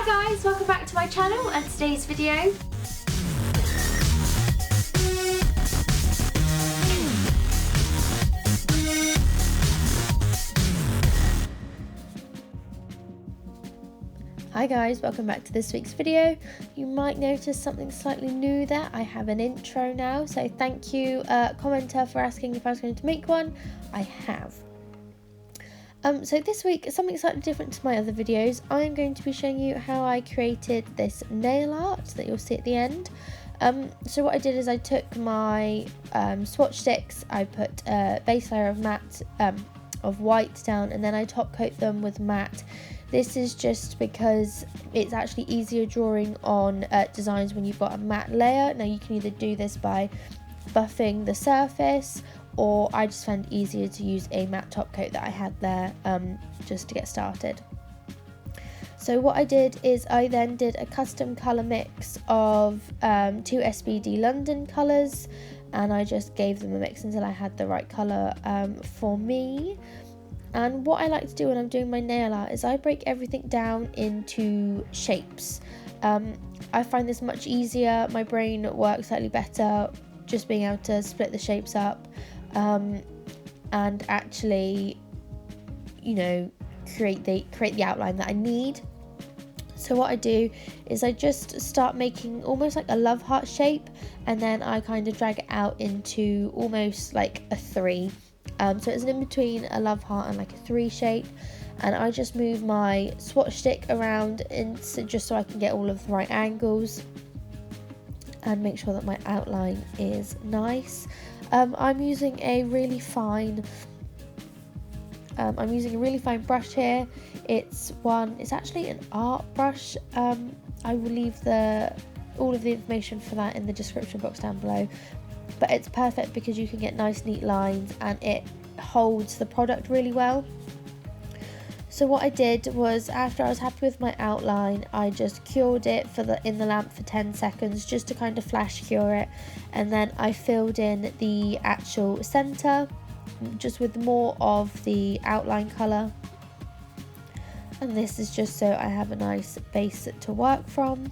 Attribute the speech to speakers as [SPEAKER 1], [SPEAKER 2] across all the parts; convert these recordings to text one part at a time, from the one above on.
[SPEAKER 1] Hi guys, welcome back to my channel and today's video. Hi guys, welcome back to this week's video. You might notice something slightly new there. I have an intro now, so thank you commenter for asking if I was going to make one. I have. So this week, something slightly different to my other videos. I'm going to be showing you how I created this nail art that you'll see at the end. So what I did is I took my swatch sticks, I put a base layer of matte of white down, and then I top coat them with matte. This is just because it's actually easier drawing on designs when you've got a matte layer. Now you can either do this by buffing the surface, or I just found it easier to use a matte top coat that I had there just to get started. So what I did is I then did a custom colour mix of two SBD London colours, and I just gave them a mix until I had the right colour for me. And what I like to do when I'm doing my nail art is I break everything down into shapes. I find this much easier, my brain works slightly better just being able to split the shapes up and actually, you know, create the outline that I need. So what I do is I just start making almost like a love heart shape, and then I kind of drag it out into almost like a 3. So it's in between a love heart and like a 3 shape, and I just move my swatch stick around just so I can get all of the right angles and make sure that my outline is nice. I'm using a really fine brush here. It's actually an art brush. I will leave all of the information for that in the description box down below. But it's perfect because you can get nice neat lines and it holds the product really well. So what I did was, after I was happy with my outline, I just cured it in the lamp for 10 seconds just to kind of flash cure it, and then I filled in the actual centre just with more of the outline colour. And this is just so I have a nice base to work from.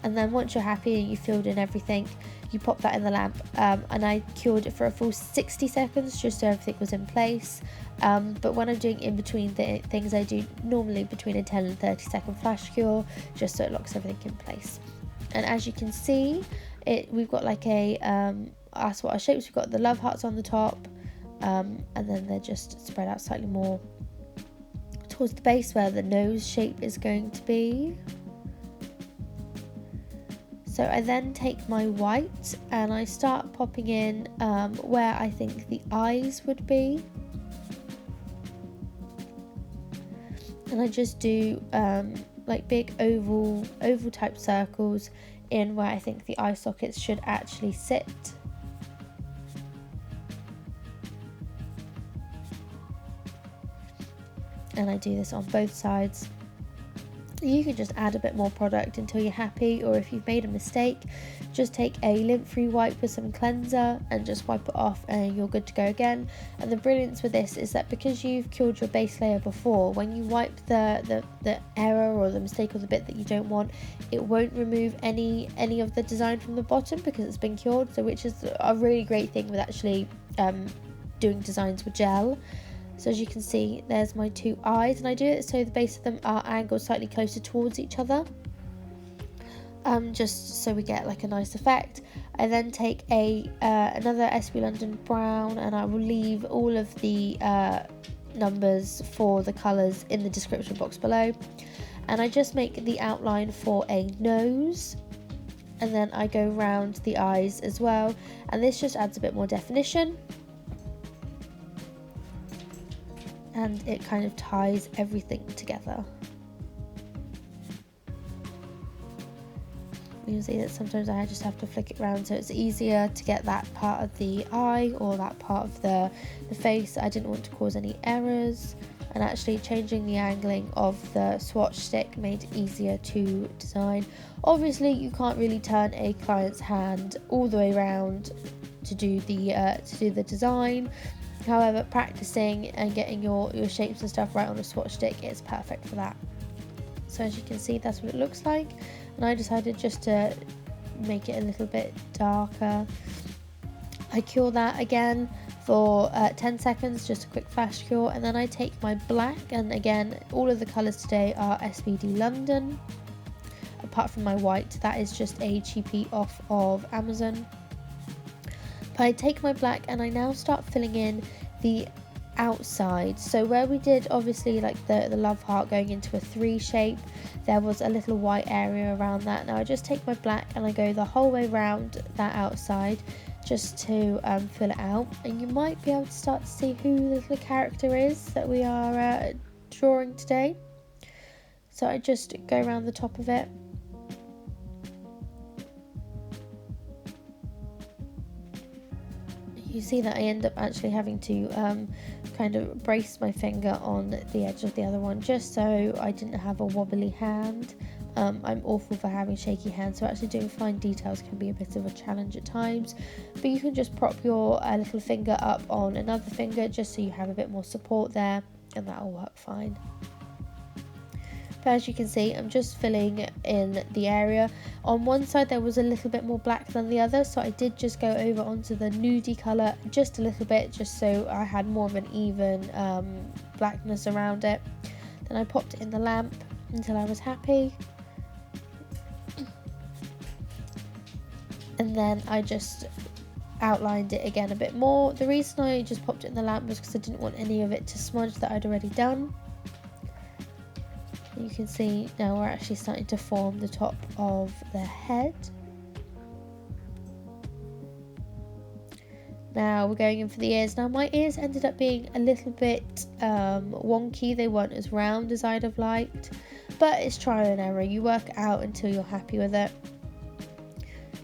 [SPEAKER 1] And then once you're happy and you filled in everything, you pop that in the lamp, and I cured it for a full 60 seconds just so everything was in place. But when I'm doing in between things, I do normally between a 10 and 30 second flash cure just so it locks everything in place. And as you can see, we've got like our swatch shapes. We've got the love hearts on the top, and then they're just spread out slightly more towards the base where the nose shape is going to be. So I then take my white and I start popping in where I think the eyes would be. And I just do like big oval type circles in where I think the eye sockets should actually sit. And I do this on both sides. You can just add a bit more product until you're happy, or if you've made a mistake, just take a lint-free wipe with some cleanser and just wipe it off and you're good to go again. And the brilliance with this is that because you've cured your base layer before, when you wipe the error or the mistake or the bit that you don't want, it won't remove any of the design from the bottom because it's been cured, so which is a really great thing with actually doing designs with gel. So as you can see, there's my 2 eyes, and I do it so the base of them are angled slightly closer towards each other, just so we get like a nice effect. I then take another SBD London brown, and I will leave all of the numbers for the colours in the description box below. And I just make the outline for a nose, and then I go round the eyes as well, and this just adds a bit more definition. And it kind of ties everything together. You'll see that sometimes I just have to flick it around so it's easier to get that part of the eye or that part of the face. I didn't want to cause any errors, and actually changing the angling of the swatch stick made it easier to design. Obviously you can't really turn a client's hand all the way around to do the design. However, practicing and getting your shapes and stuff right on a swatch stick is perfect for that. So as you can see, that's what it looks like, and I decided just to make it a little bit darker. I cure that again for 10 seconds, just a quick flash cure, and then I take my black, and again all of the colours today are SBD London, apart from my white, that is just a cheapie off of Amazon. But I take my black and I now start filling in the outside. So where we did obviously like the love heart going into a 3 shape, there was a little white area around that. Now I just take my black and I go the whole way around that outside just to fill it out, and you might be able to start to see who the little character is that we are drawing today. So I just go around the top of it. You see that I end up actually having to kind of brace my finger on the edge of the other one just so I didn't have a wobbly hand. I'm awful for having shaky hands, so actually doing fine details can be a bit of a challenge at times, but you can just prop your little finger up on another finger just so you have a bit more support there, and that'll work fine. But as you can see, I'm just filling in the area. On one side there was a little bit more black than the other, so I did just go over onto the nudie colour just a little bit, just so I had more of an even blackness around it. Then I popped it in the lamp until I was happy, and then I just outlined it again a bit more. The reason I just popped it in the lamp was because I didn't want any of it to smudge that I'd already done. You can see now we're actually starting to form the top of the head. Now we're going in for the ears. Now my ears ended up being a little bit wonky. They weren't as round as I'd have liked, but it's trial and error. You work it out until you're happy with it.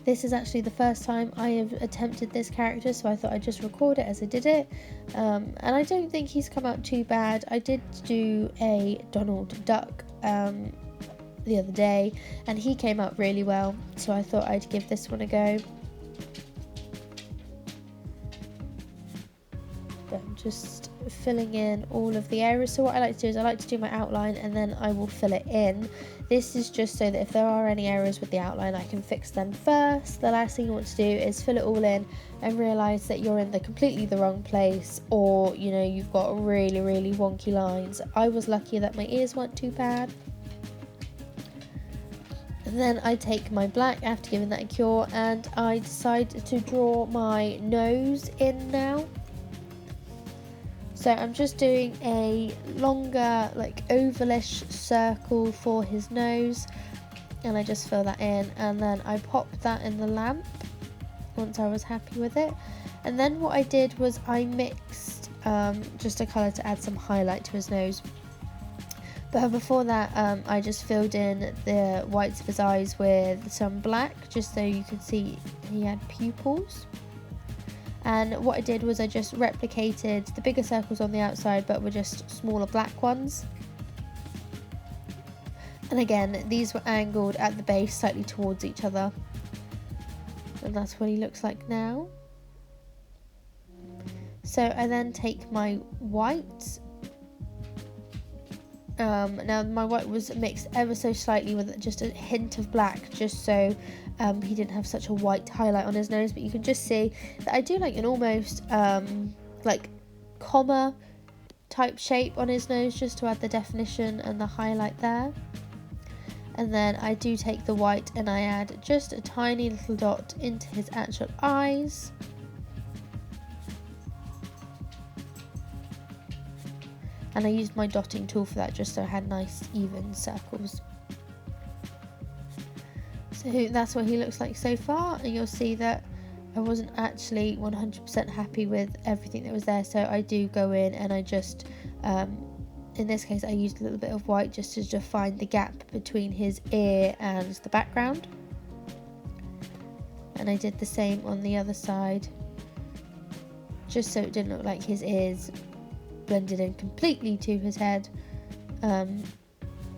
[SPEAKER 1] This is actually the first time I have attempted this character, so I thought I'd just record it as I did it. And I don't think he's come out too bad. I did do a Donald Duck the other day, and he came out really well, so I thought I'd give this one a go. But I'm just filling in all of the areas. So what I like to do is I like to do my outline and then I will fill it in. This is just so that if there are any errors with the outline, I can fix them first. The last thing you want to do is fill it all in and realise that you're in completely the wrong place, or you know, you've got really wonky lines. I was lucky that my ears weren't too bad. And then I take my black after giving that a cure and I decide to draw my nose in now. So I'm just doing a longer, like ovalish circle for his nose, and I just fill that in, and then I pop that in the lamp once I was happy with it. And then what I did was I mixed just a colour to add some highlight to his nose. But before that, I just filled in the whites of his eyes with some black, just so you could see he had pupils. And what I did was I just replicated the bigger circles on the outside, but were just smaller black ones. And again, these were angled at the base slightly towards each other. And that's what he looks like now. So I then take my white. Now my white was mixed ever so slightly with just a hint of black, just so he didn't have such a white highlight on his nose. But you can just see that I do like an almost like comma type shape on his nose, just to add the definition and the highlight there. And then I do take the white and I add just a tiny little dot into his actual eyes. And I used my dotting tool for that, just so I had nice even circles. So that's what he looks like so far, and you'll see that I wasn't actually 100% happy with everything that was there, so I do go in and I just, in this case I used a little bit of white just to define the gap between his ear and the background. And I did the same on the other side, just so it didn't look like his ears blended in completely to his head. And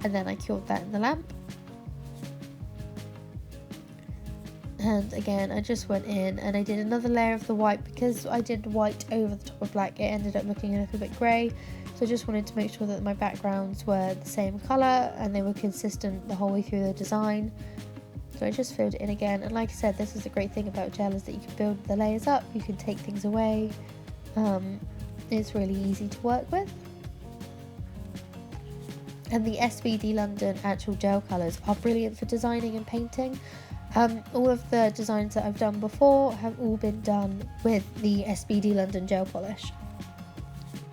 [SPEAKER 1] then I cured that in the lamp. And again, I just went in and I did another layer of the white. Because I did white over the top of black, it ended up looking a little bit grey, So I just wanted to make sure that my backgrounds were the same colour and they were consistent the whole way through the design. So I just filled it in again, and like I said, this is the great thing about gel, is that you can build the layers up, you can take things away. It's really easy to work with. And the SBD London actual gel colours are brilliant for designing and painting. All of the designs that I've done before have all been done with the SBD London gel polish.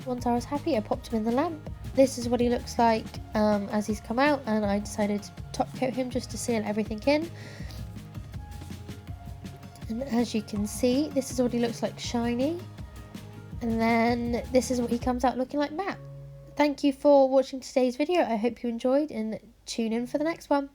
[SPEAKER 1] Once I was happy, I popped him in the lamp. This is what he looks like as he's come out, and I decided to top coat him just to seal everything in. And as you can see, this is what he looks like shiny, and then this is what he comes out looking like matte. Thank you for watching today's video. I hope you enjoyed, and tune in for the next one.